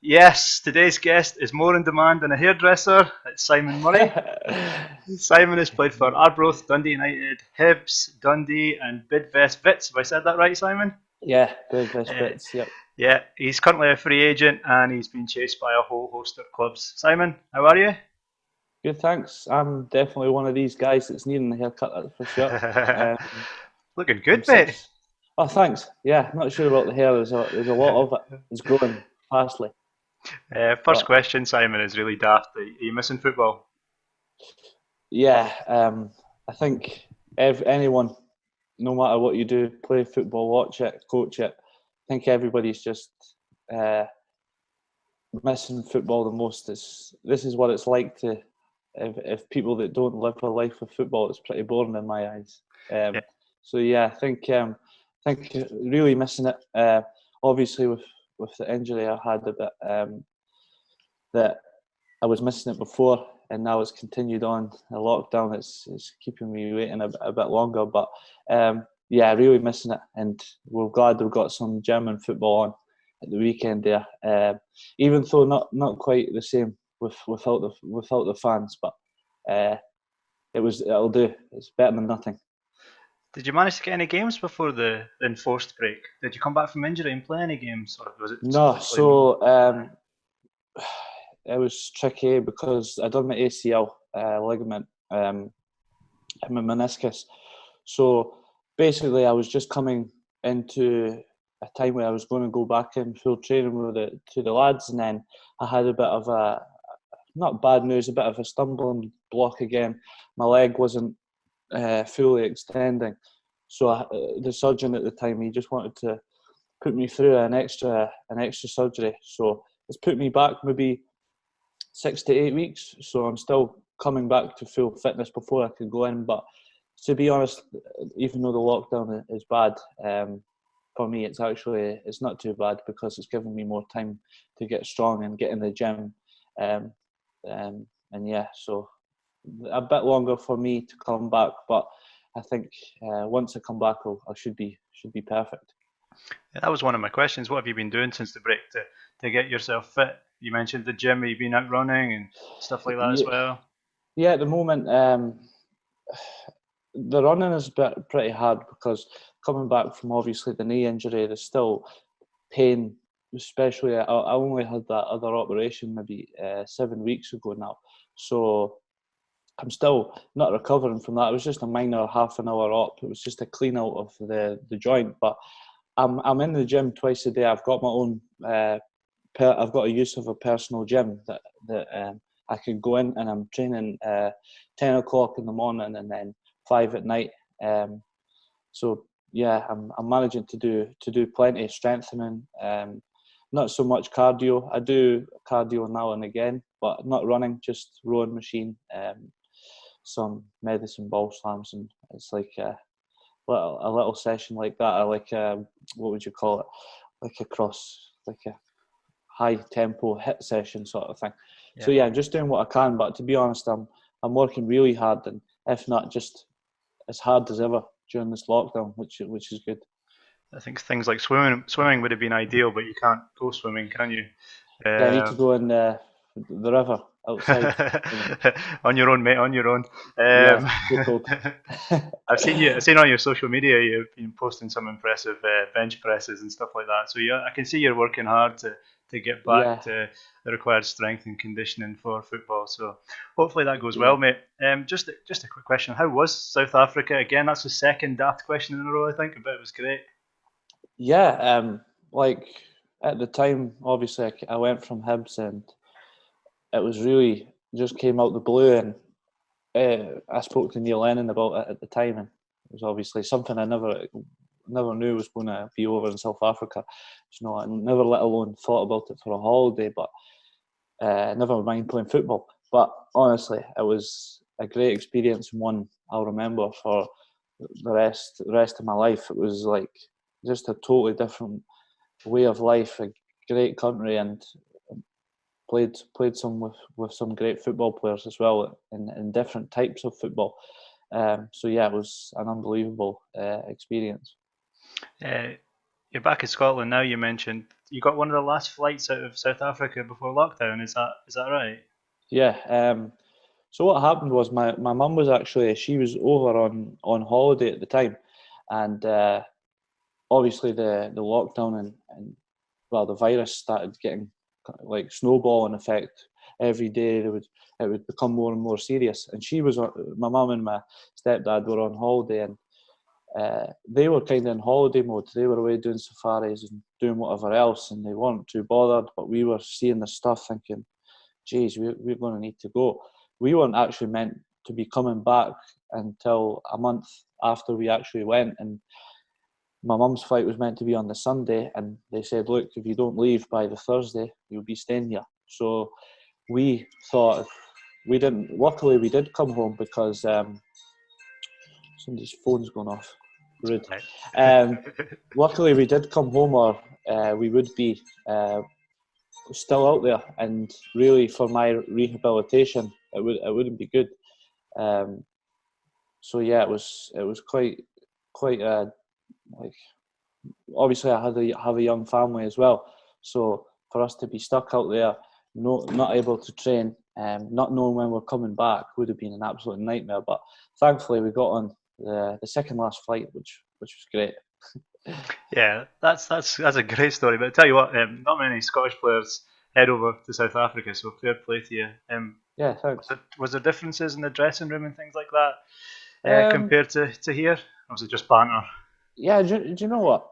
Yes, today's guest is more in demand than a hairdresser. It's Simon Murray. Simon has played for Arbroath, Dundee United, Hibs, Dundee, and Bidvest Vits. Have I said that right, Simon? Yeah, Bidvest Uh, Vits. Yep. yeah, he's currently a free agent and he's been chased by a whole host of clubs. Simon, how are you? Good, thanks. I'm definitely one of these guys that's needing a haircut, that's for sure. Um, Looking I'm good, mate. six. Oh, thanks. Yeah, not sure about the hair. There's a lot of it. It's growing fastly. First But question, Simon, is really daft. Are you missing football? yeah, I think anyone, no matter what you do, play football, watch it, coach it. I think everybody's just uh, missing football the most. This is what it's like to if people that don't live a life of football, it's pretty boring in my eyes. Yeah. So yeah, I think really missing it. Obviously with the injury I had a bit, that I was missing it before, and now it's continued on. The lockdown it's keeping me waiting a bit longer, but yeah, really missing it, and we're glad we've got some German football on at the weekend there. Even though not quite the same without the fans, but uh, it'll do. It's better than nothing. Did you manage to get any games before the enforced break? Did you come back from injury and play any games, or was it No, literally no? so it was tricky because I done my ACL ligament, and my meniscus. So basically, I was just coming into a time where I was going to go back in full training with to the lads, and then I had a bit of a not bad news, a bit of a stumbling block again. My leg wasn't fully extending, so the surgeon at the time he just wanted to put me through an extra surgery. So it's put me back maybe 6 to 8 weeks. So I'm still coming back to full fitness before I could go in. But to be honest, even though the lockdown is bad, for me it's not too bad because it's given me more time to get strong and get in the gym. Um, and yeah, so a bit longer for me to come back, but I think once I come back, I should be perfect. Yeah, that was one of my questions. What have you been doing since the break to get yourself fit? You mentioned the gym. Have you been out running and stuff like that as Yeah, well? yeah. At the moment, the running is pretty hard because coming back from obviously the knee injury, there's still pain. Especially, I only had that other operation maybe 7 weeks ago now, so I'm still not recovering from that. It was just a minor half an hour op. It was just a clean out of the joint, but I'm in the gym twice a day. I've got my own. I've got a use of a personal gym that I can go in, and I'm training 10 o'clock in the morning and then 5 at night. Um, so yeah, I'm managing to do plenty of strengthening. Not so much cardio. I do cardio now and again, but not running, just rowing machine, some medicine ball slams, and it's like a little session like that. I like what would you call it? Like a cross, like a high tempo hit session sort of thing. So Yeah, yeah, I'm just doing what I can. But to be honest, I'm working really hard, and if not, just as hard as ever during this lockdown, which is good. I think things like swimming would have been ideal, but you can't go swimming, can you? Yeah, I need to Um, go in the river outside. on your own, mate. On your own. Yeah, too cold. I've seen on your social media you've been posting some impressive bench presses and stuff like that. So yeah, I can see you're working hard to get back Yeah, to the required strength and conditioning for football. So hopefully that goes yeah, well, mate. Just a quick question: how was South Africa? Again, that's the second daft question in a row, I think, but it was great. yeah. Like at the time, obviously, I went from Hibs, and it was really just came out the blue, and I spoke to Neil Lennon about it at the time, and it was obviously something I never knew was going to be over in South Africa. You know, I never, let alone thought about it for a holiday, but never mind playing football. But honestly, it was a great experience and one I'll remember for the rest of my life. It was like just a totally different way of life, a great country, and played some with some great football players as well in different types of football. So yeah, it was an unbelievable experience. Uh, you're back in Scotland now. You mentioned you got one of the last flights out of South Africa before lockdown. Is that right? Yeah. So what happened was my mum was actually, she was over on holiday at the time, and obviously the lockdown and well, the virus started getting like snowballing effect. Every day it would become more and more serious. And my mum and my stepdad were on holiday, and they were kind of in holiday mode. They were away doing safaris and doing whatever else, and they weren't too bothered. But we were seeing the stuff, thinking, "Geez, we're going to need to go." We weren't actually meant to be coming back until a month after we actually went, and my mum's flight was meant to be on the Sunday, and they said, "Look, if you don't leave by the Thursday, you'll be staying here." So we thought we didn't. Luckily, we did come home because somebody's phone's going off. Rude. Right. Luckily, we did come home, or we would be still out there. And really, for my rehabilitation, it wouldn't be good. So yeah, it was quite like, obviously I have a young family as well, so for us to be stuck out there, not able to train, not knowing when we're coming back would have been an absolute nightmare. But thankfully we got on the second last flight, which was great. Yeah, that's a great story. But I tell you what, not many Scottish players head over to South Africa, so fair play to you. Yeah, thanks. Was there differences in the dressing room and things like that Um, compared to here? Or was it just banter? yeah, do you know what?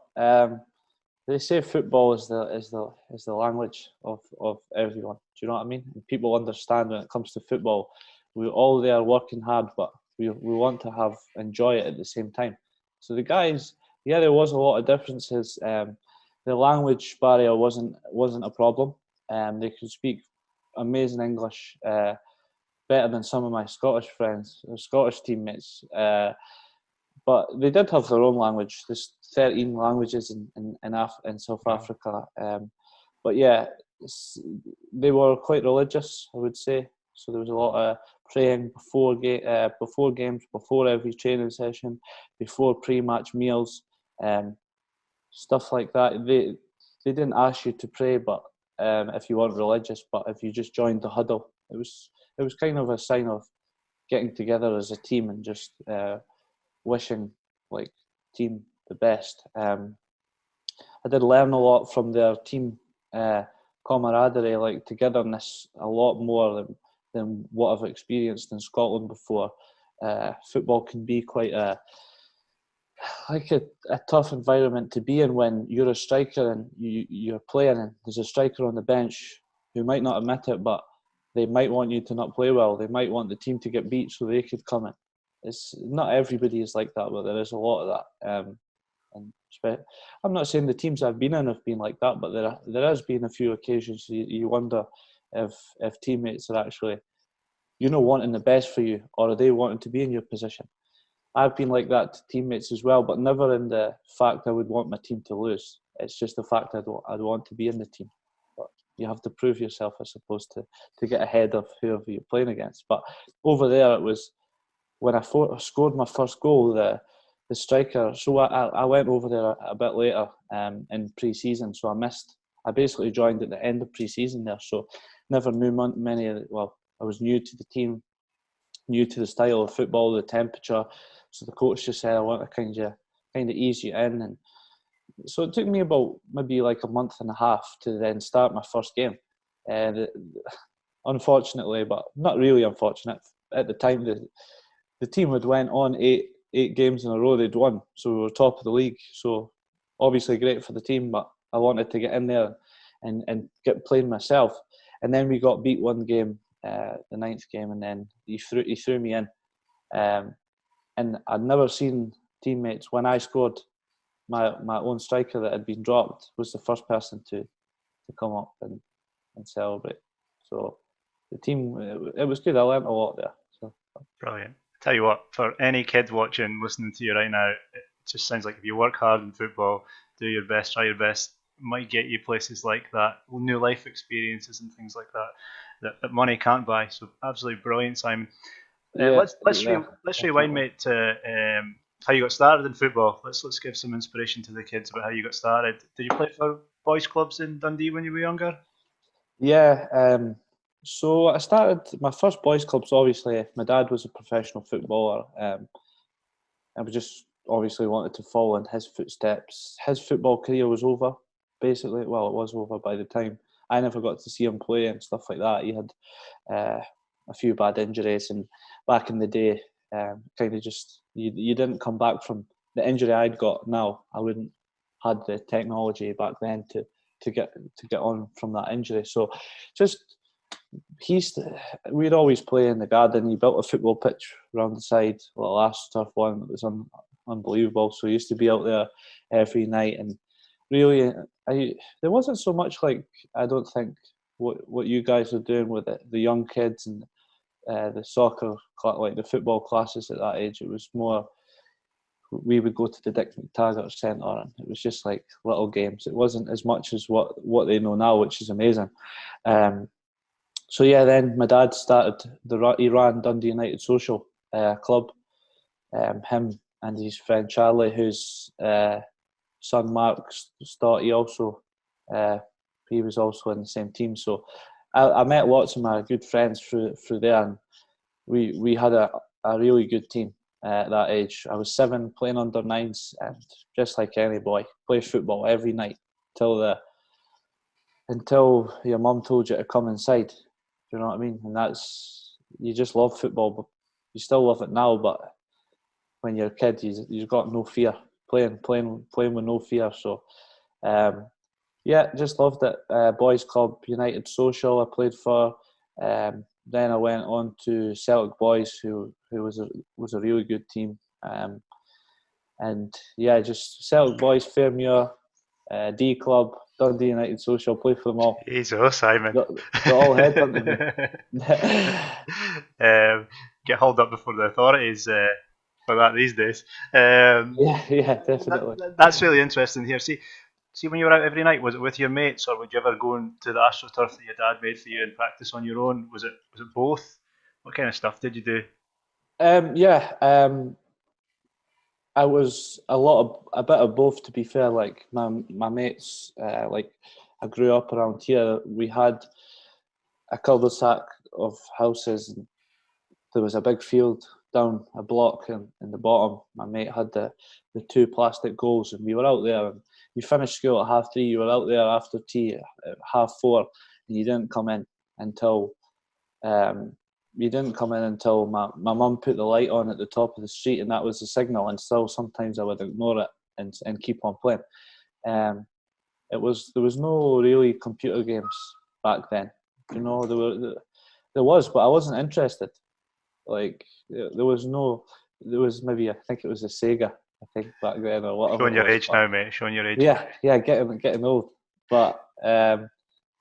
They say football is the language of everyone. Do you know what I mean? And people understand when it comes to football. We're all there working hard, but we want to enjoy it at the same time. So the guys, yeah, there was a lot of differences. The language barrier wasn't a problem. They could speak amazing English, better than some of my Scottish friends, Scottish teammates. But they did have their own language. There's 13 languages in South Wow. Africa. But yeah, they were quite religious, I would say. So there was a lot of praying before games, before every training session, before pre-match meals, stuff like that. They didn't ask you to pray, but if you weren't religious, but if you just joined the huddle, it was kind of a sign of getting together as a team and just wishing like team the best. I did learn a lot from their team camaraderie, like togetherness, a lot more than what I've experienced in Scotland before. Football can be quite a tough environment to be in when you're a striker and you're playing, and there's a striker on the bench who might not admit it, but they might want you to not play well. They might want the team to get beat so they could come in. It's not everybody is like that, but there is a lot of that. And I'm not saying the teams I've been in have been like that, but there has been a few occasions you wonder if teammates are actually, wanting the best for you, or are they wanting to be in your position. I've been like that to teammates as well, but never in the fact I would want my team to lose. It's just the fact I'd want to be in the team. But you have to prove yourself, I suppose, to get ahead of whoever you're playing against. But over there, it was when I scored my first goal, the striker. So I went over there a bit later in pre-season, so I basically joined at the end of pre-season there, so never knew many. Well, I was new to the team, new to the style of football, the temperature. So the coach just said, "I want to kind of ease you in," and so it took me about maybe like a month and a half to then start my first game. And unfortunately, but not really unfortunate, at the time the team had went on eight games in a row they'd won, so we were top of the league. So obviously great for the team, but I wanted to get in there and get playing myself. And then we got beat one game, the ninth game, and then he threw me in. And I'd never seen teammates when I scored. My own striker that had been dropped was the first person to come up and celebrate. So the team, it was good. I learnt a lot there. So Brilliant. Tell you what, for any kid watching, listening to you right now, it just sounds like if you work hard in football, do your best, try your best, might get you places like that, new life experiences and things like that money can't buy. So absolutely brilliant, Simon. yeah, yeah, Let's rewind, definitely. mate, to how you got started in football. Let's give some inspiration to the kids about how you got started. Did you play for boys' clubs in Dundee when you were younger? Yeah, so I started my first boys' clubs. Obviously, my dad was a professional footballer. I was just obviously wanted to follow in his footsteps. His football career was over, basically. Well, it was over by the time I never got to see him play and stuff like that. He had a few bad injuries, and back in the day, kind of just you didn't come back from the injury I'd got. Now I wouldn't had the technology back then to get on from that injury. So just we'd always play in the garden. He built a football pitch around the side. Well, last turf one, it was unbelievable. So he used to be out there every night, and really, there wasn't so much like, I don't think, what you guys are doing with it, the young kids and the soccer, like the football classes at that age. It was more, we would go to the Dick McTaggart Centre, and it was just like little games. It wasn't as much as what they know now, which is amazing. So yeah, then my dad started he ran Dundee United Social Club. Him and his friend Charlie, whose son Mark started, he was also in the same team. So I met lots of my good friends through there, and we had a really good team at that age. I was 7 playing under 9s, and just like any boy, play football every night until your mum told you to come inside. Do you know what I mean? And you just love football, but you still love it now. But when you're a kid, you've got no fear, playing with no fear. So yeah, just loved it. Boys Club, United Social, I played for. Then I went on to Celtic Boys, who was a really good team. And yeah, just Celtic Boys, Fairmuir, D Club, Dundee United Social, play for them all. Jesus, Simon. They're all headhunting me. Get hauled up before the authorities for that these days. Yeah, definitely. That's really interesting here. See, when you were out every night, was it with your mates, or would you ever go into the AstroTurf that your dad made for you and practice on your own? Was it both? What kind of stuff did you do? Yeah, I was a bit of both. To be fair, like my mates, like I grew up around here. We had a cul-de-sac of houses, and there was a big field down a block in the bottom. My mate had the 2 plastic goals, and we were out there. And you finished school at 3:30. You were out there after tea at 4:30, and you didn't come in until my mum put the light on at the top of the street, and that was the signal. And still, sometimes I would ignore it and keep on playing. There was no really computer games back then. You know, there was, but I wasn't interested. Like there was maybe, I think it was a Sega, I think, back then, or whatever Showing it your was. age now, mate. Showing your age. Yeah, getting old. But there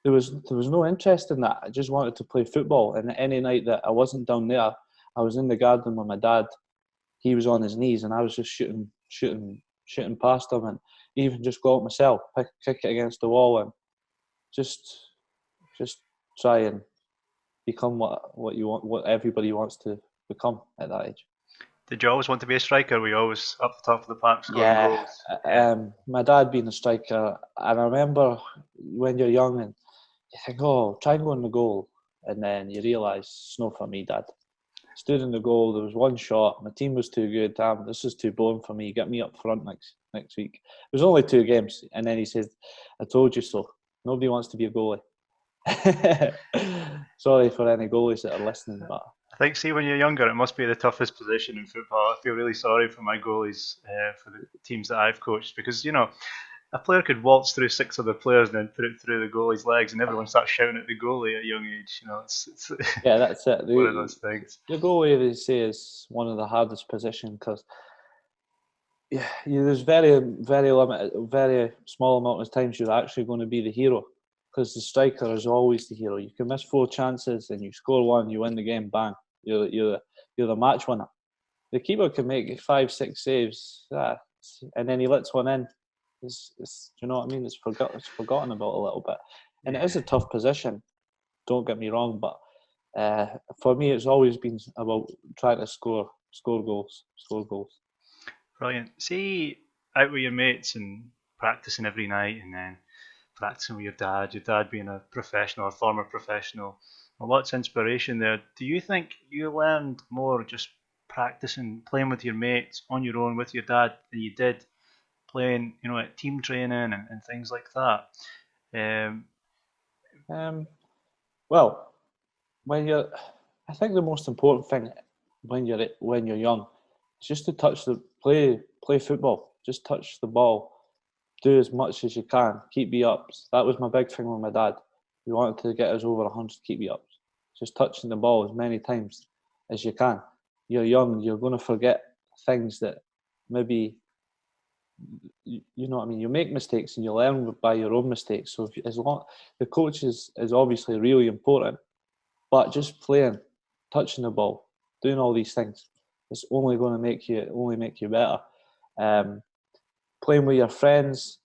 was no interest in that. I just wanted to play football, and any night that I wasn't down there, I was in the garden with my dad. He was on his knees, and I was just shooting past him, and even just go out myself, kick it against the wall, and just try and become what everybody wants to become at that age. Did you always want to be a striker? Were you always up the top of the park scoring Yeah, goals? Yeah. my dad being a striker, and I remember when you're young and you think, oh, try and go in the goal, and then you realise it's not for me, Dad. Stood in the goal, there was one shot, my team was too good. Damn, this is too boring for me. Get me up front next week. It was only 2 games, and then he says, I told you so. Nobody wants to be a goalie. Sorry for any goalies that are listening, but I think, see, when you're younger, it must be the toughest position in football. I feel really sorry for my goalies, for the teams that I've coached, because, you know, a player could waltz through 6 other players and then put it through the goalie's legs, and everyone starts shouting at the goalie at a young age. You know, it's yeah, that's it. one of those things. The goalie, they say, is one of the hardest positions because there's very limited, very small amount of times you're actually going to be the hero, because the striker is always the hero. You can miss 4 chances and you score 1, you win the game, bang, you're the match winner. The keeper can make 5, 6 saves, and then he lets one in. Do you know what I mean? It's forgotten about a little bit, and it is a tough position. Don't get me wrong, but for me, it's always been about trying to score goals. Brilliant. See, out with your mates and practicing every night, and then practicing with your dad being a professional, a former professional, a lot's inspiration there. Do you think you learned more just practicing, playing with your mates on your own with your dad than you did playing, at team training and things like that? Um, Um, well, when you're, I think the most important thing when you're young is just to play football. Just touch the ball, do as much as you can, keep the ups. That was my big thing with my dad. He wanted to get us over 100 keep the ups. Just touching the ball as many times as you can. You're young, you're going to forget things that maybe, you know what I mean, you make mistakes and you learn by your own mistakes. So as long the coach is obviously really important, but just playing, touching the ball, doing all these things, it's only going to make you better. Um, Playing with your friends,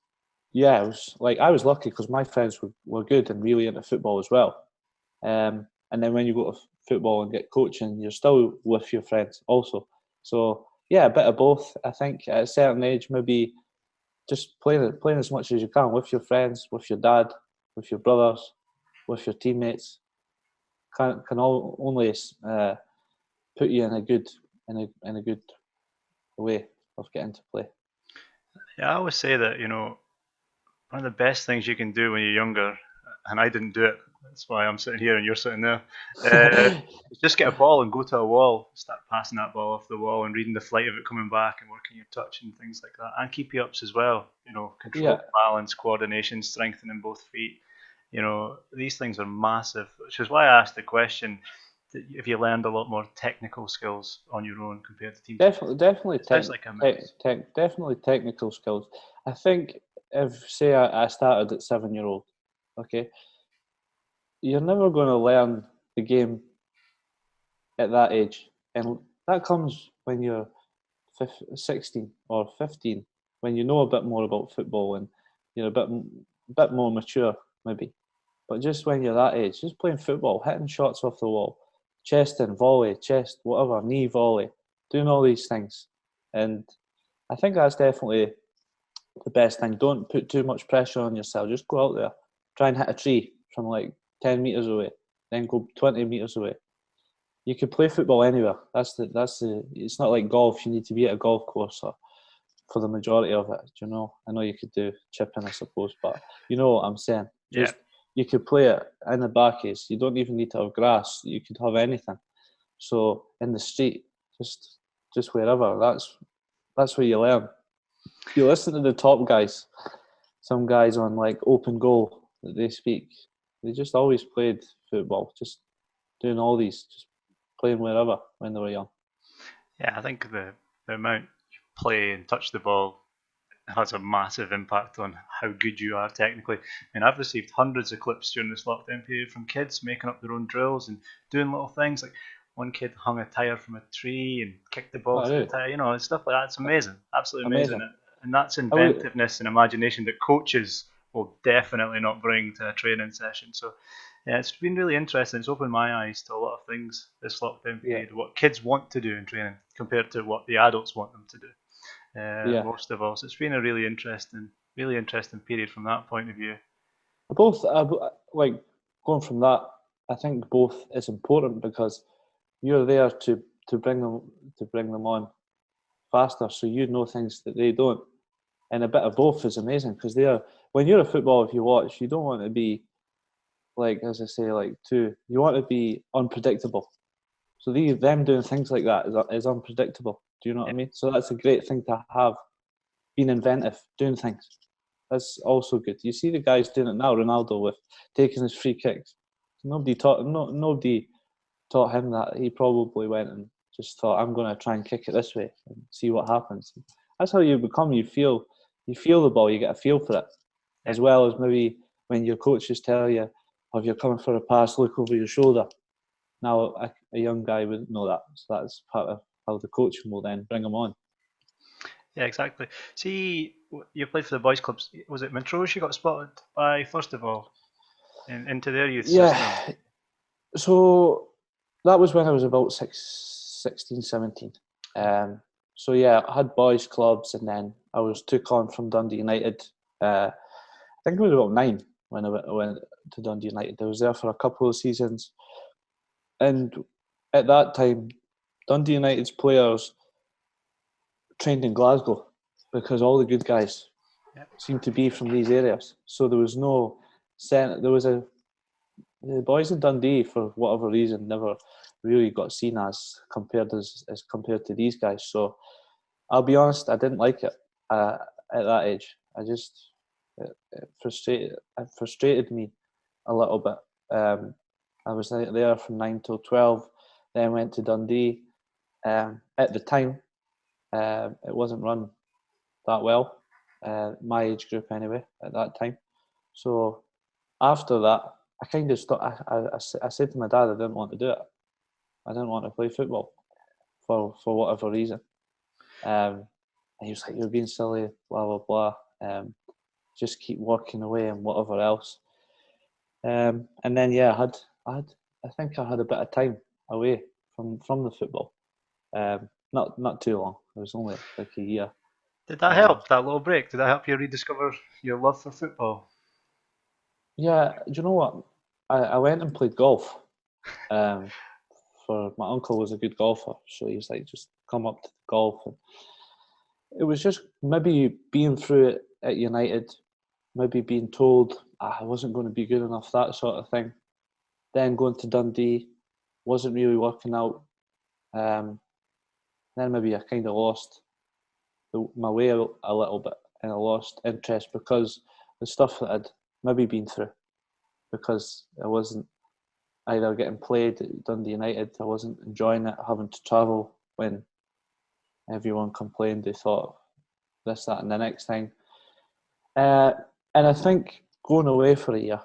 yeah, I was lucky because my friends were good and really into football as well. And then when you go to football and get coaching, you're still with your friends also. So yeah, a bit of both. I think at a certain age, maybe just playing as much as you can with your friends, with your dad, with your brothers, with your teammates can all only put you in a good way of getting to play. yeah, I always say that, one of the best things you can do when you're younger, and I didn't do it, that's why I'm sitting here and you're sitting there, is just get a ball and go to a wall, start passing that ball off the wall and reading the flight of it coming back and working your touch and things like that, and keep you ups as well. Control, Yeah, balance, coordination, strengthening both feet. These things are massive, which is why I asked the question that if you learned a lot more technical skills on your own compared to team skills. definitely, It sounds like a mix. definitely technical skills. I think if say I started at 7 year old, okay, you're never going to learn the game at that age, and that comes when you're 16 or 15, when you know a bit more about football and you're a bit more mature, maybe. But just when you're that age, just playing football, hitting shots off the wall, chest and volley, chest, whatever, knee volley, doing all these things. And I think that's definitely the best thing. Don't put too much pressure on yourself. Just go out there, try and hit a tree from like 10 metres away, then go 20 metres away. You can play football anywhere. It's not like golf. You need to be at a golf course for the majority of it. Do you know? I know you could do chipping, I suppose, but you know what I'm saying. Yeah. Just you could play it in the backies. You don't even need to have grass. You could have anything. So in the street, just wherever. That's where you learn. You listen to the top guys. Some guys on like open goal that they speak. They just always played football. Just doing all these, just playing wherever when they were young. Yeah, I think the amount you play and touch the ball has a massive impact on how good you are technically. I mean, I've received hundreds of clips during this lockdown period from kids making up their own drills and doing little things like one kid hung a tire from a tree and kicked the ball Oh, through the really? tire, stuff like that. It's amazing, absolutely amazing. Amazing. And that's I would, inventiveness and imagination that coaches will definitely not bring to a training session. So, yeah, it's been really interesting. It's opened my eyes to a lot of things this lockdown yeah, period, what kids want to do in training compared to what the adults want them to do. yeah. Most of all. So it's been a really interesting period from that point of view. Both, like going from that, I think both is important because you're there to bring them on faster, so you know things that they don't. And a bit of both is amazing because they are when you're a footballer, if you watch, you don't want to be like, as I say, like too. You want to be unpredictable. So them doing things like that is unpredictable. Do you know what I Yeah, mean? So that's a great thing to have. Being inventive, doing things. That's also good. You see the guys doing it now, Ronaldo with taking his free kicks. Nobody taught him that. He probably went and just thought, I'm going to try and kick it this way and see what happens. That's how you become. You feel the ball. You get a feel for it, yeah, as well as maybe when your coaches tell you, "Oh, if you're coming for a pass, look over your shoulder." Now a young guy wouldn't know that, so that's part of how the coaching will then bring him on. yeah, exactly. See, you played for the boys' clubs. Was it Montrose you got spotted by first of all into their youth system? Yeah, so that was when I was about 16, 17. So yeah, I had boys clubs, and then I was took on from Dundee United. Uh, think I was about 9 when I went to Dundee United. I was there for a couple of seasons, and at that time, Dundee United's players trained in Glasgow because all the good guys seemed to be from these areas. So there was no the boys in Dundee, for whatever reason, never really got seen as compared to these guys. So I'll be honest, I didn't like it at that age. It frustrated me a little bit. I was there from 9 till 12, then went to Dundee. At the time, it wasn't run that well, my age group anyway, at that time. So after that, I kind of I said to my dad I didn't want to do it. I didn't want to play football for whatever reason. And he was like, "You're being silly, blah blah blah. Just keep working away and whatever else." And then I think I had a bit of time away from the football. Not too long. It was only like a year. Did that help, that little break? Did that help you rediscover your love for football? Yeah, do you know what? I went and played golf. For my uncle was a good golfer, so he's like, just come up to the golf. And it was just maybe being through it at United, maybe being told I wasn't going to be good enough, that sort of thing. Then going to Dundee, wasn't really working out. Then maybe I kind of lost my way a little bit, and I lost interest because the stuff that I'd maybe been through, because I wasn't either getting played at Dundee United, I wasn't enjoying it, having to travel when everyone complained they thought this, that and the next thing. And I think going away for a year,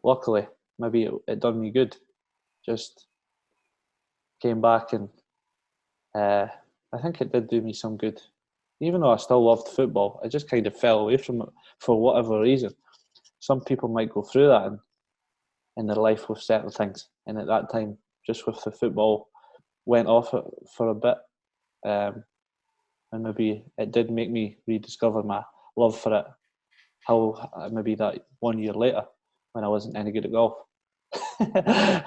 luckily, maybe it done me good. Just came back and I think it did do me some good. Even though I still loved football, I just kind of fell away from it for whatever reason. Some people might go through that in their life with certain things. And at that time, just with the football, went off it for a bit. And maybe it did make me rediscover my love for it. How maybe that 1 year later, when I wasn't any good at golf.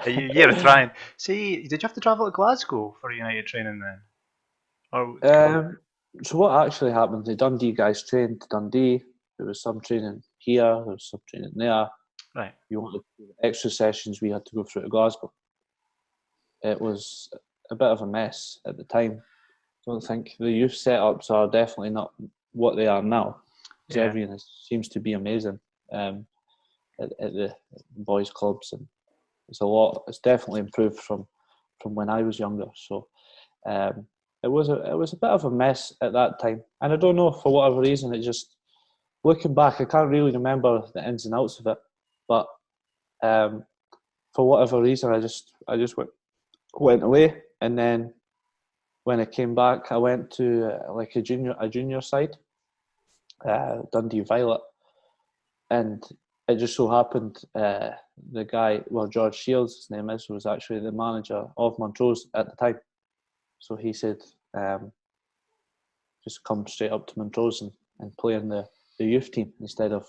You're trying. See, did you have to travel to Glasgow for United training then? So what actually happened? The Dundee guys trained to Dundee. There was some training here. There was some training there. Right. You wanted extra sessions, we had to go through to Glasgow. It was a bit of a mess at the time. I don't think the youth setups are definitely not what they are now. Because everything seems to be amazing at the boys' clubs, and it's a lot. It's definitely improved from when I was younger. So it was a bit of a mess at that time, and I don't know, for whatever reason. It just, looking back, I can't really remember the ins and outs of it, but for whatever reason, I just went away, and then when I came back, I went to like a junior side, Dundee Violet, and it just so happened the guy, well, George Shields, his name is, was actually the manager of Montrose at the time. So he said, just come straight up to Montrose and play in the youth team instead of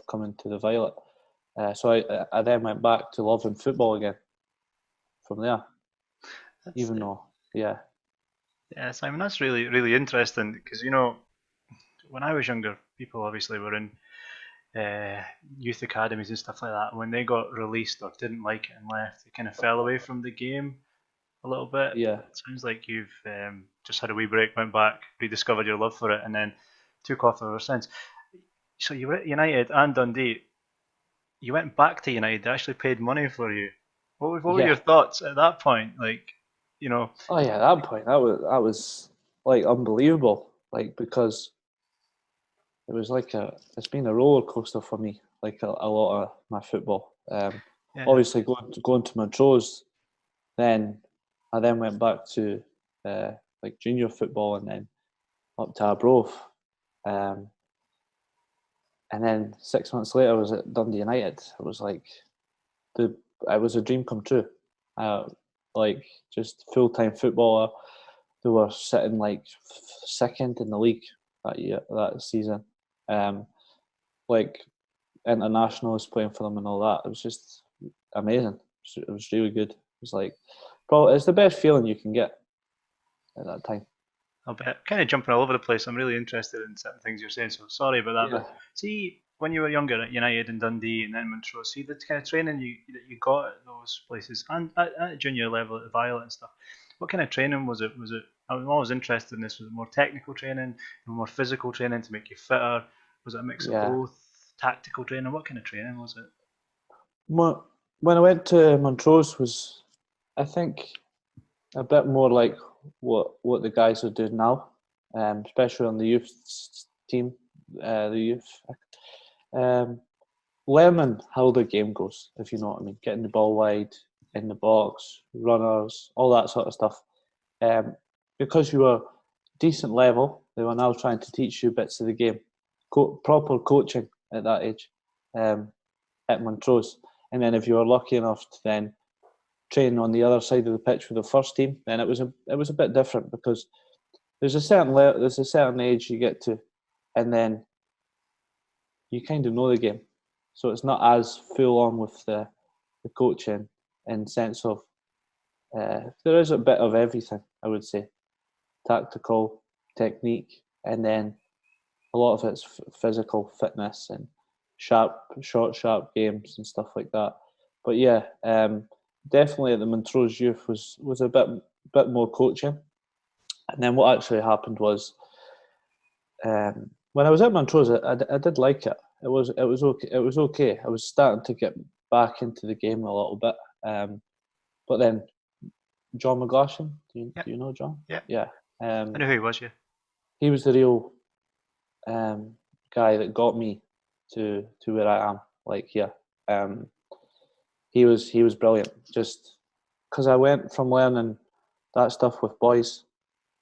coming to the Violet. So I then went back to loving football again from there. Yeah, Simon, that's really, really interesting, because, when I was younger, people obviously were in youth academies and stuff like that. When they got released or didn't like it and left, they kind of fell away from the game a little bit. Yeah. It sounds like you've just had a wee break, went back, rediscovered your love for it, and then took off ever since. So you were at United and Dundee. You went back to United. They actually paid money for you. What were your thoughts at that point? Oh yeah, at that point, that was like unbelievable. Like, because it was like it's been a roller coaster for me. Like a lot of my football. Obviously going to Montrose, then I went back to like junior football, and then up to Arbroath. And then 6 months later, I was at Dundee United. It was like it was a dream come true. Like, just full-time footballer. They were sitting like second in the league that season. like internationals playing for them and all that. It was just amazing. It was really good. It was like, probably it's the best feeling you can get at that time. I'll bet. Kind of jumping all over the place. I'm really interested in certain things you're saying, so sorry about that. Yeah. But see, when you were younger at United and Dundee and then Montrose, see the kind of training that you got at those places and at junior level at the Violet and stuff. What kind of training was it? Was it? I'm always interested in this. Was it more technical training, more physical training to make you fitter? Was it a mix of Yeah. both? Tactical training? What kind of training was it? When I went to Montrose was, I think, a bit more like what the guys are doing now, especially on the youth team, the youth. Um, Learning how the game goes, if you know what I mean, getting the ball wide, in the box, runners, all that sort of stuff. Because you were decent level, they were now trying to teach you bits of the game, proper coaching at that age, at Montrose. And then if you were lucky enough to then train on the other side of the pitch with the first team, then it was a bit different because there's a certain age you get to, and then you kind of know the game, so it's not as full on with the coaching in sense of there is a bit of everything, I would say, tactical, technique, and then a lot of it's physical fitness and sharp games and stuff like that. But yeah, definitely at the Montrose Youth was a bit more coaching. And then what actually happened was when I was at Montrose, I did like it. It was okay. It was okay. I was starting to get back into the game a little bit. But then John McGlashan, do you know John? Yeah. Yeah. I knew who he was. Yeah. He was the real guy that got me to where I am. Like here, he was brilliant. Just because I went from learning that stuff with boys,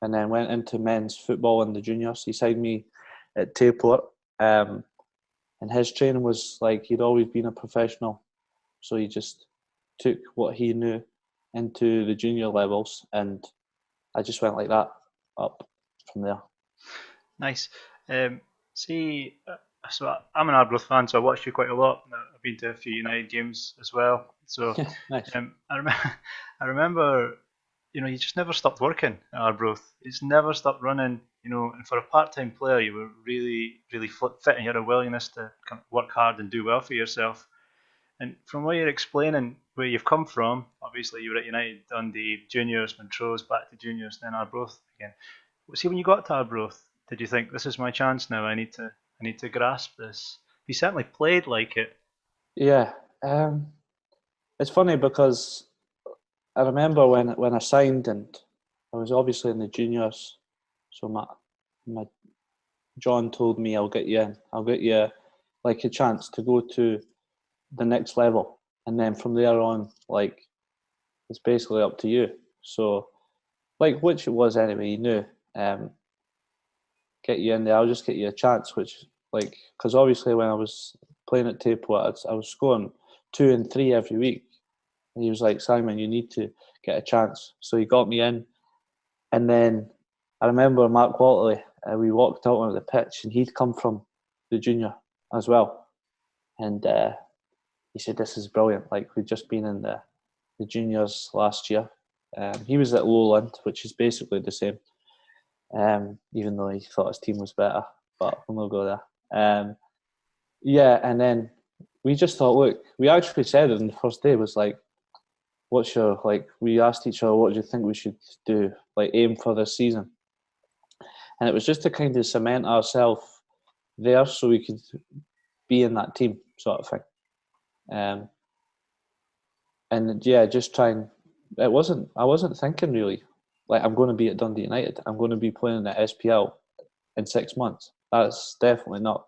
and then went into men's football in the juniors. He signed me at Tayport, and his training was like he'd always been a professional, so he just took what he knew into the junior levels, and I just went like that up from there. Nice. See, so I'm an Arbroath fan, so I watched you quite a lot. I've been to a few United games as well. So Nice. I remember, you just never stopped working at Arbroath. It's never stopped running. And for a part-time player, you were really, really fit, and you had a willingness to kind of work hard and do well for yourself. And from what you're explaining, where you've come from, obviously you were at United, Dundee, juniors, Montrose, back to juniors, then Arbroath again. See, when you got to Arbroath, did you think this is my chance now? I need to grasp this. You certainly played like it. Yeah, it's funny because I remember when I signed, and I was obviously in the juniors, so my John told me, I'll get you in. I'll get you like a chance to go to the next level, and then from there on, like it's basically up to you. So, like, which it was anyway. You knew, get you in there. I'll just get you a chance. Which, like, because obviously when I was playing at Tayport, I was scoring 2 and 3 every week, and he was like, Simon, you need to get a chance. So he got me in, and then I remember Mark Waltley. We walked out onto the pitch, and he'd come from the junior as well, and he said, "This is brilliant. Like we'd just been in the juniors last year." He was at Lowland, which is basically the same, even though he thought his team was better. But we'll not go there. Yeah, and then we just thought, look, we actually said it on the first day, was like, what's your, like, we asked each other, what do you think we should do, like, aim for this season? And it was just to kind of cement ourselves there so we could be in that team, sort of thing. And yeah, just trying. I wasn't thinking really, like, I'm going to be at Dundee United. I'm going to be playing at SPL in 6 months. That's definitely not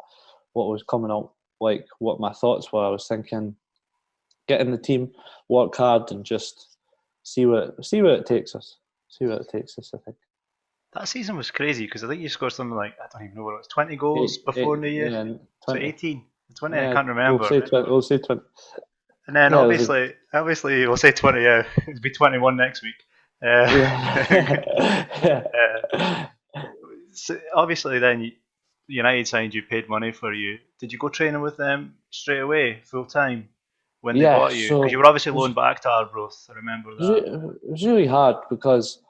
what was coming up, like, what my thoughts were. I was thinking, get in the team, work hard, and just see where it takes us. See where it takes us, I think. That season was crazy because I think you scored something like, I don't even know what it was, 20 goals before New Year. Yeah, So 20. 18, 20, I Yeah, can't remember. We'll say 20. And then Yeah, obviously we'll say 20. Yeah, it'll be 21 next week. yeah. So obviously, then United signed you, paid money for you. Did you go training with them straight away, full time, when they Yeah, bought you? Because you so were obviously it was, loaned back to Arbroath. I remember it was, that. it was really hard because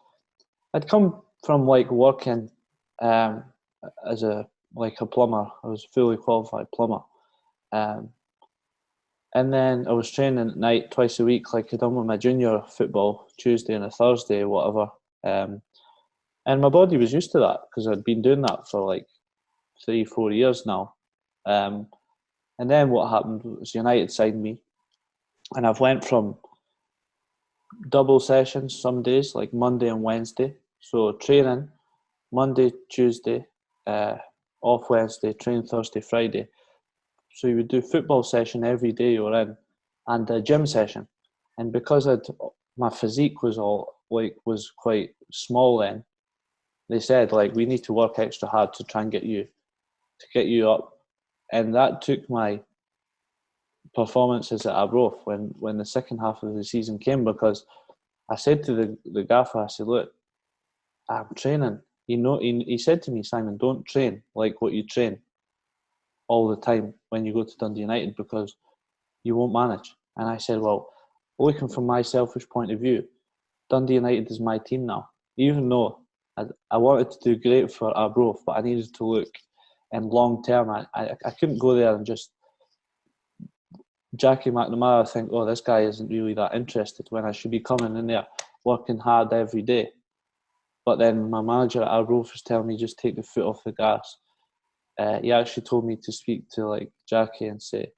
I'd come from like working um, as a plumber. I was a fully qualified plumber, um, and then I was training at night twice a week, like I done with my junior football, Tuesday and a Thursday, whatever. Um, and my body was used to that because I'd been doing that for like 3-4 years now. Um, and then what happened was United signed me, and I've went from double sessions some days, like Monday and Wednesday. So training Monday, Tuesday, uh, off Wednesday, train Thursday, Friday. So you would do football session every day you were in, and a gym session. And because my physique was was quite small then, they said like we need to work extra hard to try and get you up. And that took my performances at Arbroath when the second half of the season came, because I said to the gaffer, I said, look, I'm training. He said to me, Simon, don't train like what you train all the time when you go to Dundee United, because you won't manage. And I said, well, looking from my selfish point of view, Dundee United is my team now. Even though I wanted to do great for Arbroath, but I needed to look and long term. I couldn't go there and just Jackie McNamara think, oh, this guy isn't really that interested, when I should be coming in there working hard every day. But then my manager at Arbroath was telling me just take the foot off the gas. He actually told me to speak to like Jackie and say,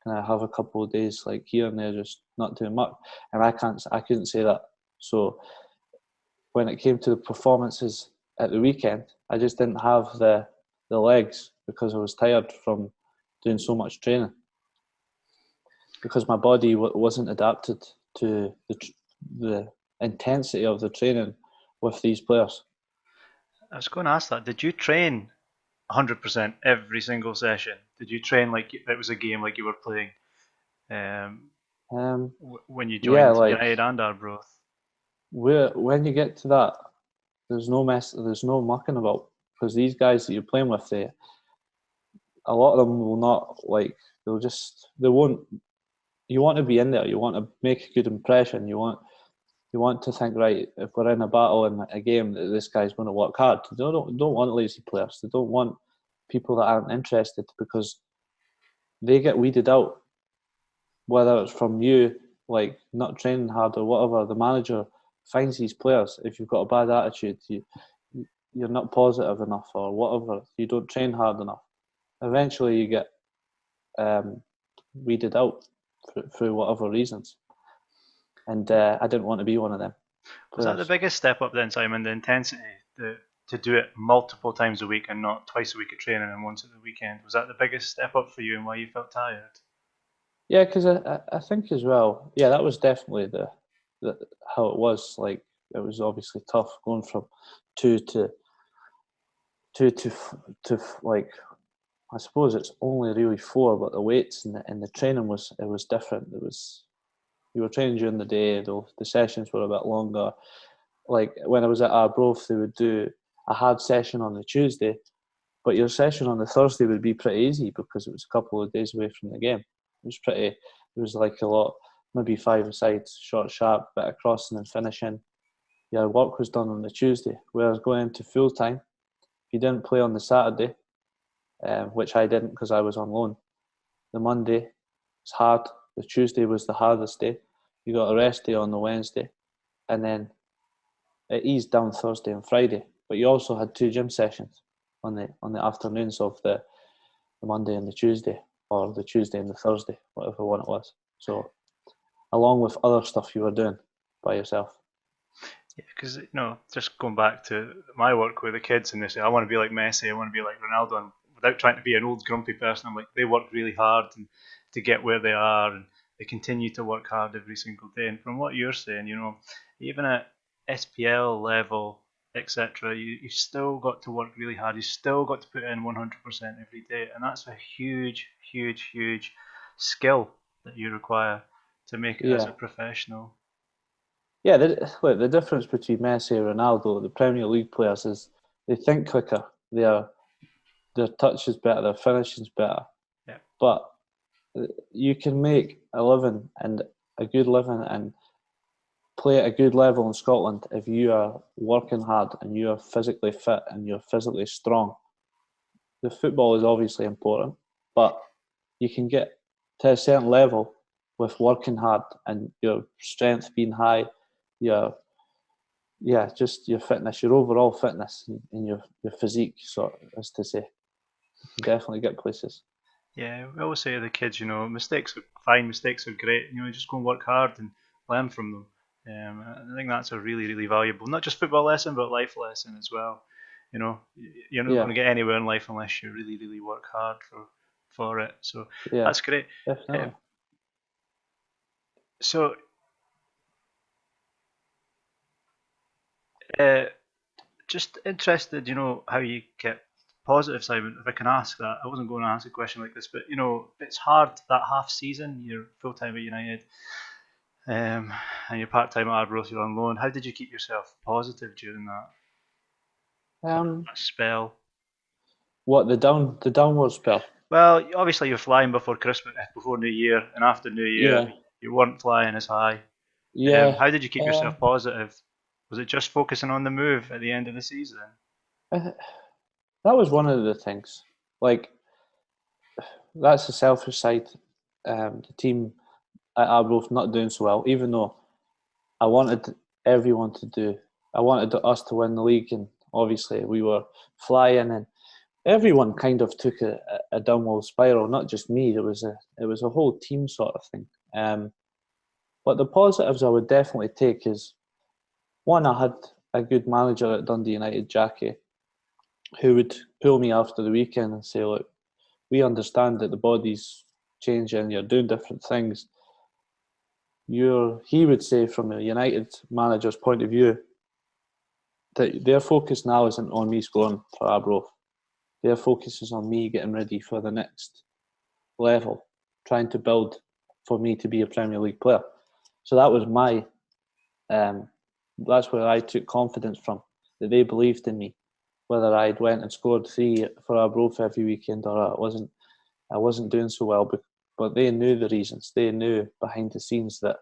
can I have a couple of days like here and there, just not doing much? And I couldn't say that. So when it came to the performances at the weekend, I just didn't have the legs because I was tired from doing so much training, because my body wasn't adapted to the intensity of the training with these players. I was going to ask that. Did you train 100% every single session? Did you train like it was a game, like you were playing um, Um, when you yeah, joined like United and Arbroath? when you get to that, there's no mucking about, because these guys that you're playing with, a lot of them will not like, they won't. You want to be in there. You want to make a good impression. You want to think, right, if we're in a battle in a game, that this guy's going to work hard. They don't want lazy players. They don't want people that aren't interested, because they get weeded out, whether it's from you, like not training hard or whatever. The manager finds these players. If you've got a bad attitude, you're not positive enough or whatever, you don't train hard enough, eventually you get um, weeded out through whatever reasons. And I didn't want to be one of them Was that the players. biggest step up then, Simon? The intensity, to do it multiple times a week and not twice a week at training and once at the weekend. Was that the biggest step up for you and why you felt tired? Yeah, because I think as well, yeah, that was definitely the how it was. Like, it was obviously tough going from two to two to like, I suppose it's only really four, but the weights and the training was different. It was, you were training during the day, though the sessions were a bit longer. Like when I was at Arbroath, they would do a hard session on the Tuesday, but your session on the Thursday would be pretty easy because it was a couple of days away from the game. It was like a lot, maybe five-a-side, short, sharp, bit of crossing and finishing. Your work was done on the Tuesday, whereas going into full time, if you didn't play on the Saturday, which I didn't because I was on loan, the Monday was hard. The Tuesday was the hardest day. You got a rest day on the Wednesday, and then it eased down Thursday and Friday. But you also had two gym sessions on the afternoons of the Monday and the Tuesday, or the Tuesday and the Thursday, whatever one it was. So along with other stuff you were doing by yourself. Yeah, because just going back to my work with the kids, and they say I want to be like Messi, I want to be like Ronaldo, and without trying to be an old grumpy person, I'm like they work really hard and to get where they are, and they continue to work hard every single day. And from what you're saying, even at SPL level, etc., you still got to work really hard. You still got to put in 100% every day, and that's a huge, huge, huge skill that you require to make it as a Yeah. professional. Yeah, look, the difference between Messi and Ronaldo, the Premier League players, is they think quicker. They are their touch is better, their finishing's better. Yeah. But you can make a living, and a good living, and play at a good level in Scotland if you are working hard and you are physically fit and you're physically strong. The football is obviously important, but you can get to a certain level with working hard and your strength being high, just your fitness, your overall fitness and your physique, so as to say. You can definitely get places. Yeah, we always say to the kids, mistakes are fine, mistakes are great. Just go and work hard and learn from them. I think that's a really, really valuable, not just football lesson, but life lesson as well. You're not going to get anywhere in life unless you really, really work hard for it. So that's great. Definitely. So, just interested, how you get positive, Simon. If I can ask that, I wasn't going to ask a question like this, but it's hard that half season. You're full time at United, and you're part time at Arbroath. You're on loan. How did you keep yourself positive during that spell? What, the downward spell? Well, obviously you're flying before Christmas, before New Year, and after New Year you weren't flying as high. How did you keep yourself positive? Was it just focusing on the move at the end of the season? That was one of the things. Like, that's the selfish side. The team at Arbroath not doing so well, even though I wanted everyone to do. I wanted us to win the league, and obviously we were flying, and everyone kind of took a downward spiral. Not just me. It was a whole team sort of thing. But the positives I would definitely take is, one, I had a good manager at Dundee United, Jackie, who would pull me after the weekend and say, look, we understand that the body's changing, you're doing different things. He would say, from a United manager's point of view, that their focus now isn't on me scoring for Arbroath. Their focus is on me getting ready for the next level, trying to build for me to be a Premier League player. So that was that's where I took confidence from, that they believed in me. Whether I'd went and scored 3 for Arbroath every weekend or I wasn't doing so well, but they knew the reasons. They knew behind the scenes that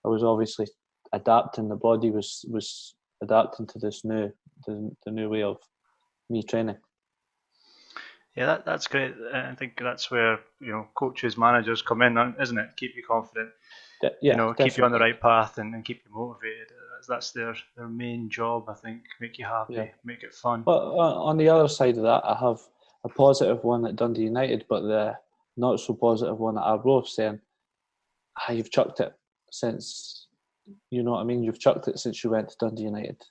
I was obviously adapting. The body was adapting to this the new way of me training. Yeah, that's great. I think that's where coaches, managers come in, isn't it? Keep you confident. Keep you on the right path and keep you motivated. That's their main job, I think. Make you happy, make it fun. But on the other side of that, I have a positive one at Dundee United, but the not so positive one at Arbroath, saying, you've chucked it since, you know what I mean? You've chucked it since you went to Dundee United,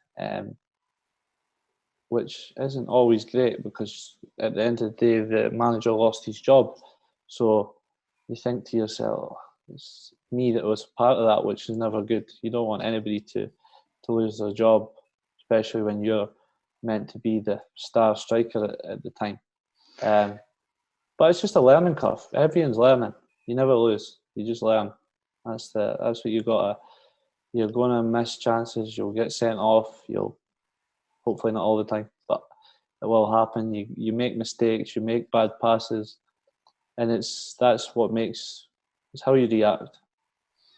which isn't always great, because at the end of the day, the manager lost his job. So you think to yourself, it's me that was part of that, which is never good. You don't want anybody to lose their job, especially when you're meant to be the star striker at the time. But it's just a learning curve. Everyone's learning. You never lose. You just learn. That's what you got. You're going to miss chances. You'll get sent off. You'll, hopefully not all the time, but it will happen. You make mistakes. You make bad passes, and it's how you react.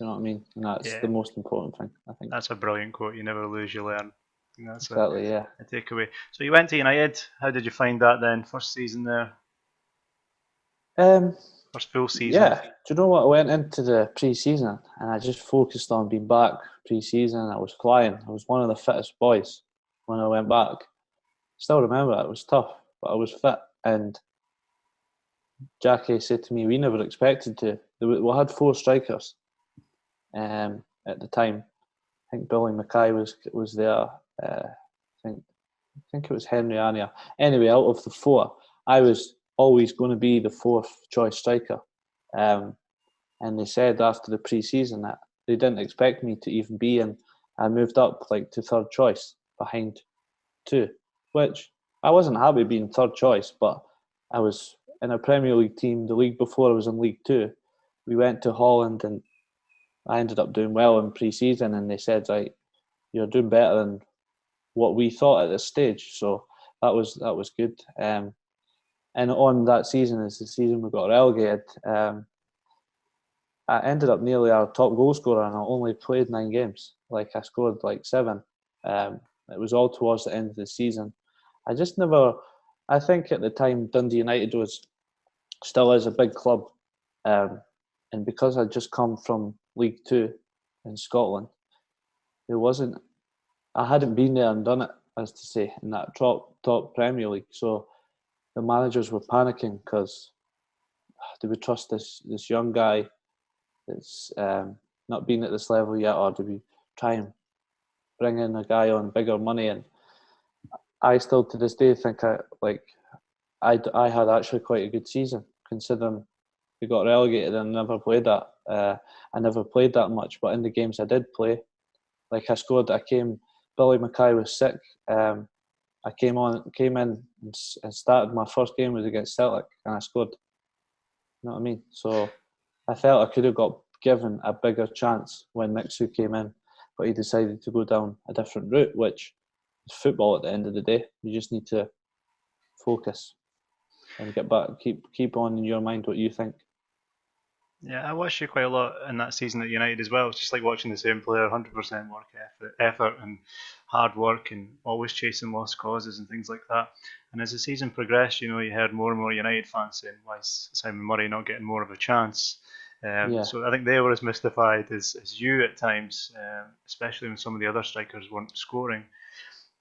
You know what I mean? And that's the most important thing, I think. That's a brilliant quote. You never lose, you learn. That's exactly, a takeaway. So you went to United. How did you find that then? First season there? First full season? Yeah. Do you know what? I went into the pre-season and I just focused on being back pre-season. I was flying. I was one of the fittest boys when I went back. Still remember it was tough, but I was fit. And Jackie said to me, we never expected to. We had 4 strikers at the time. I think Billy Mackay was there. I think it was Henry Ania. Anyway, out of the 4, I was always going to be the 4th choice striker. And they said after the pre-season that they didn't expect me to even be in. I moved up to 3rd choice behind 2, which I wasn't happy being 3rd choice, but I was in a Premier League team. The league before I was in League 2. We went to Holland and I ended up doing well in pre-season, and they said, right, you're doing better than what we thought at this stage. So that was good. And and on that season, as the season we got relegated, I ended up nearly our top goal scorer, and I only played 9 games. Like I scored like 7. It was all towards the end of the season. I just never. I think at the time Dundee United was still is a big club, and because I'd just come from League Two in Scotland, there wasn't. I hadn't been there and done it, as to say, in that top Premier League. So the managers were panicking because do we trust this young guy that's not been at this level yet, or do we try and bring in a guy on bigger money? And I still to this day think I had actually quite a good season considering we got relegated and never played that. I never played that much, but in the games I did play, like I scored. Billy Mackay was sick. I came in and started. My first game was against Celtic, and I scored. You know what I mean? So I felt I could have got given a bigger chance when Mixu came in, but he decided to go down a different route, which is football at the end of the day. You just need to focus and get back. Keep on in your mind what you think. Yeah, I watched you quite a lot in that season at United as well. It's just like watching the same player, 100% work effort and hard work, and always chasing lost causes and things like that. And as the season progressed, you heard more and more United fans saying, "Why is Simon Murray not getting more of a chance?" Yeah, So I think they were as mystified as you at times, especially when some of the other strikers weren't scoring.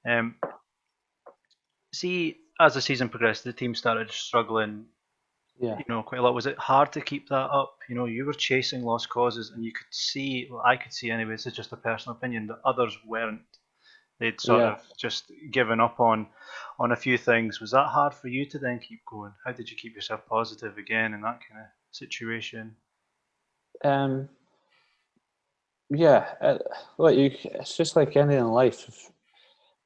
Um, See, as the season progressed, the team started struggling yeah, quite a lot. Was it hard to keep that up? You were chasing lost causes, and you could see, well, I could see anyway, this is just a personal opinion, that others weren't. They'd sort yeah. of just given up on a few things. Was that hard for you to then keep going? How did you keep yourself positive again in that kind of situation? Um, yeah. It's just like anything in life.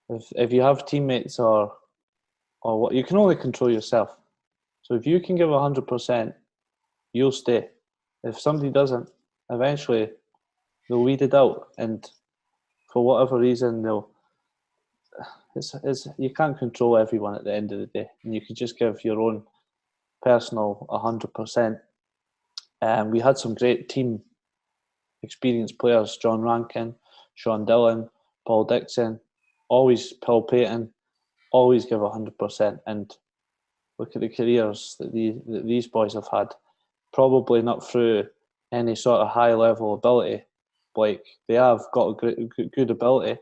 If you have teammates or what, you can only control yourself. So if you can give 100%, you'll stay. If somebody doesn't, eventually they'll weed it out, and for whatever reason, it's you can't control everyone at the end of the day, and you can just give your own personal 100%. We had some great team experienced players: John Rankin, Sean Dillon, Paul Dixon, always Paul Payton, always give 100%. And look at the careers that these boys have had. Probably not through any sort of high level ability. Like they have got a good ability,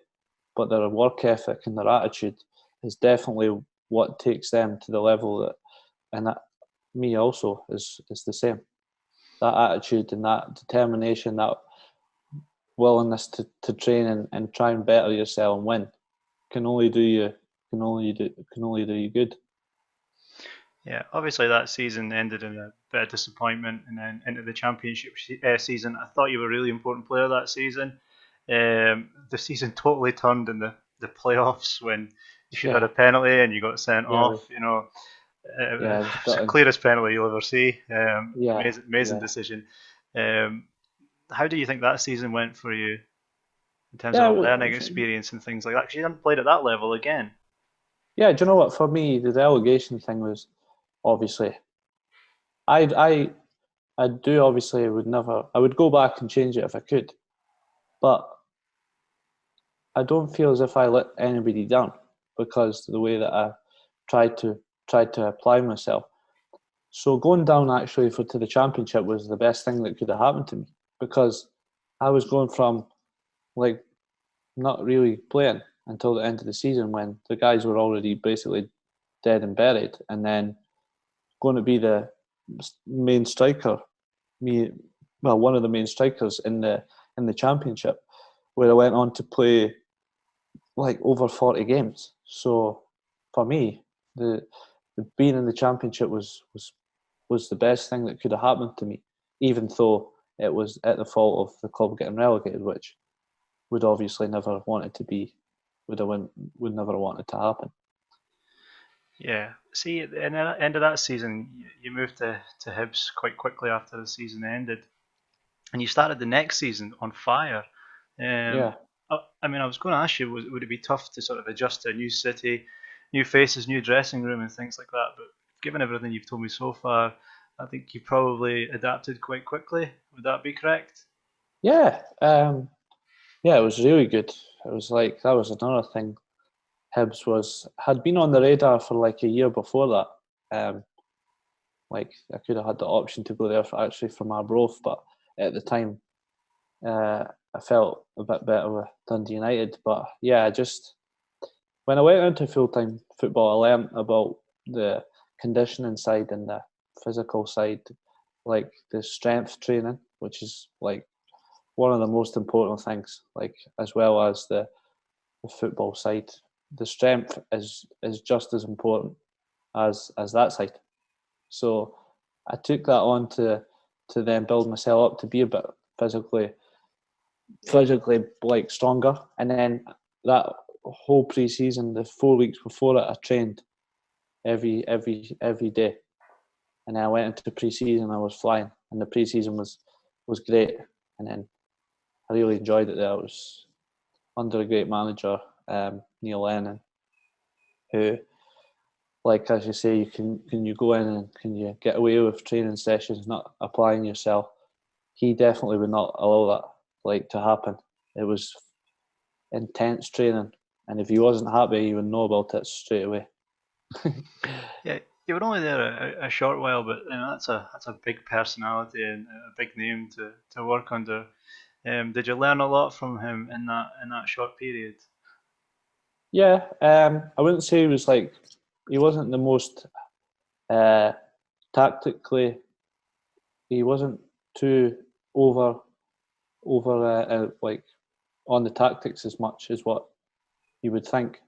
but their work ethic and their attitude is definitely what takes them to the level that, and that me also is the same. That attitude and that determination, that willingness to train and try and better yourself and win can only do you can only do you good. Yeah, obviously that season ended in a bit of disappointment, and then into the championship season. I thought you were a really important player that season. The season totally turned in the playoffs when you should have Yeah, had a penalty and you got sent yeah, off. yeah. It was It's the gutting. clearest penalty you'll ever see. Yeah, Amazing yeah, decision. Um, how do you think that season went for you in terms of yeah. a learning experience and things like that? Because you hadn't played at that level again. Yeah, do you know what? For me, the relegation thing was obviously. I I I do obviously would never. I would go back and change it if I could, but I don't feel as if I let anybody down because of the way that I tried to tried to apply myself. So going down actually to the championship was the best thing that could have happened to me because I was going from like not really playing until the end of the season when the guys were already basically dead and buried, and then going to be the main striker, me, well, one of the main strikers in the championship, where I went on to play like over 40 games. So for me, the being in the championship was the best thing that could have happened to me, even though it was at the fault of the club getting relegated, which would obviously never want it to be, would never want it to happen. Yeah. See, at the end of that season, you moved to Hibs quite quickly after the season ended, and you started the next season on fire. Um, Yeah, I mean, I was going to ask you, would it be tough to sort of adjust to a new city, new faces, new dressing room, and things like that? But given everything you've told me so far, I think you probably adapted quite quickly. Would that be correct? Yeah, yeah, it was really good. It was like that was another thing. Hibs was had been on the radar for like a year before that. Like I could have had the option to go there actually from Arbroath, but at the time I felt a bit better with Dundee United. But yeah, I just when I went into full time football, I learned about the conditioning side and the physical side, like the strength training, which is like one of the most important things, like as well as the football side. The strength is just as important as that side. So I took that on to then build myself up to be a bit physically like stronger. And then that whole pre-season, the 4 weeks before it, I trained every day. And then I went into pre-season, I was flying, and the pre-season was great. And then I really enjoyed it there. It was under a great manager, Neil Lennon, who, like as you say, can you go in and can you get away with training sessions not applying yourself? He definitely would not allow that like to happen. It was intense training, and if he wasn't happy, he would know about it straight away. Yeah, you were only there a short while, but that's a big personality and a big name to work under. Did you learn a lot from him in that short period? Yeah, I wouldn't say he was like he wasn't the most uh, tactically. He wasn't too over like on the tactics as much as what you would think.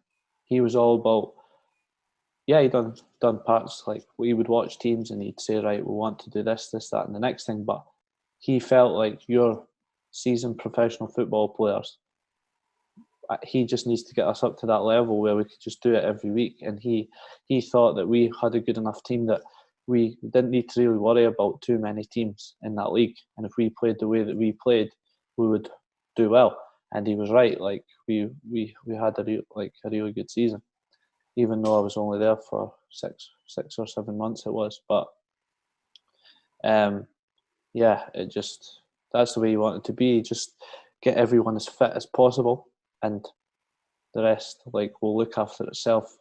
He was all about yeah, he done parts like we would watch teams and he'd say, right, we want to do this, this, that, and the next thing. But he felt like your seasoned professional football players, he just needs to get us up to that level where we could just do it every week. And he thought that we had a good enough team that we didn't need to really worry about too many teams in that league. And if we played the way that we played, we would do well. And he was right. Like we had a really good season, even though I was only there for six or 7 months. It was, but um, yeah, it just that's the way you want it to be. Just get everyone as fit as possible, and the rest like will look after itself.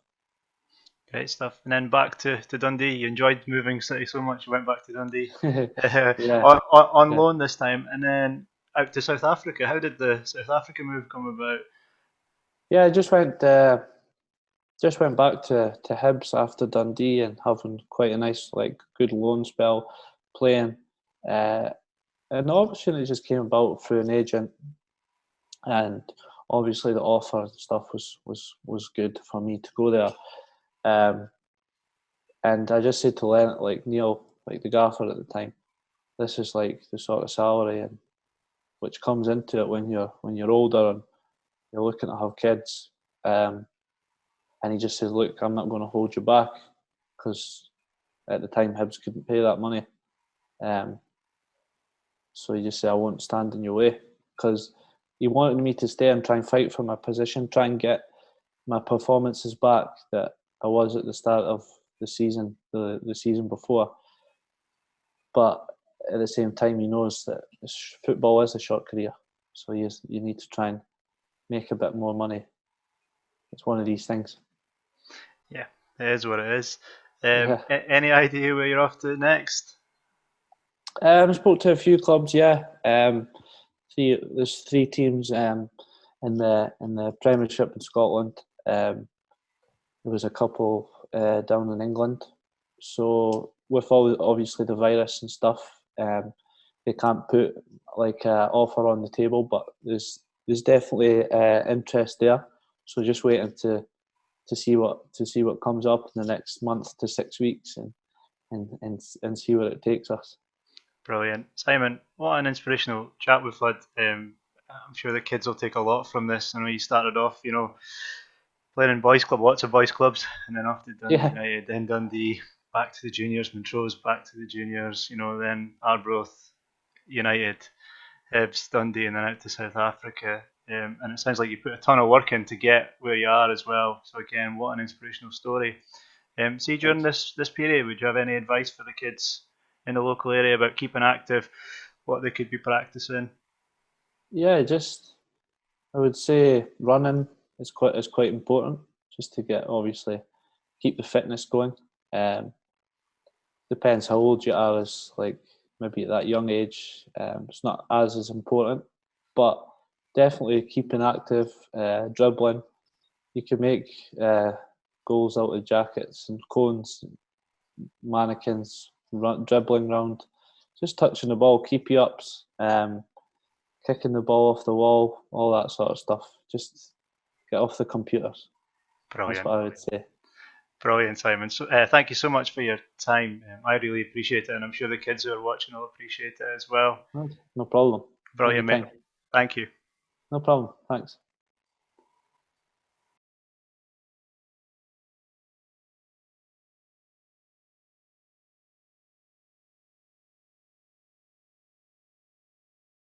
Great stuff. And then back to Dundee. You enjoyed moving city so much, you went back to Dundee Yeah, on yeah, loan this time, and then out to South Africa. How did the South Africa move come about? yeah. I just went back to Hibs after Dundee and having quite a nice like good loan spell playing. Uh, and the opportunity just came about through an agent, and obviously the offer and stuff was good for me to go there. Um, and I just said to like Neil, like the gaffer at the time, this is like the sort of salary and which comes into it when you're older and you're looking to have kids. Um, and he just says, look, I'm not going to hold you back because at the time Hibs couldn't pay that money. Um, so he just said, I won't stand in your way because he wanted me to stay and try and fight for my position, try and get my performances back that I was at the start of the season, the season before. But at the same time, he knows that football is a short career, so you need to try and make a bit more money. It's one of these things. Yeah, it is what it is. Yeah. Any idea where you're off to next? I spoke to a few clubs. Yeah, there's three teams in the Premiership in Scotland. There was a couple down in England. So with all obviously the virus and stuff, they can't put like an offer on the table. But there's definitely interest there. So just waiting to see what comes up in the next month to 6 weeks and see where it takes us. Brilliant. Simon, what an inspirational chat we've had. I'm sure the kids will take a lot from this. I know you started off, playing in boys' club, lots of boys' clubs, and then off to Dundee Yeah, United, then Dundee, back to the juniors, Montrose, back to the juniors, then Arbroath United, Hibs, Dundee, and then out to South Africa. And it sounds like you put a ton of work in to get where you are as well. So again, what an inspirational story. See, during Thanks. this period, would you have any advice for the kids in the local area about keeping active, what they could be practicing? Yeah, just I would say running is quite important, just to get obviously keep the fitness going. Um, Depends how old you are. As like maybe at that young age, it's not as important, but definitely keeping active, dribbling. You can make goals out of jackets and cones, mannequins, dribbling round, just touching the ball, keepy ups, kicking the ball off the wall, all that sort of stuff. Just get off the computers. That's Brilliant. what I would say. Brilliant, Simon. So, thank you so much for your time. I really appreciate it, and I'm sure the kids who are watching will appreciate it as well. Right, no problem. Brilliant, mate. Anytime. Thank you. No problem. Thanks.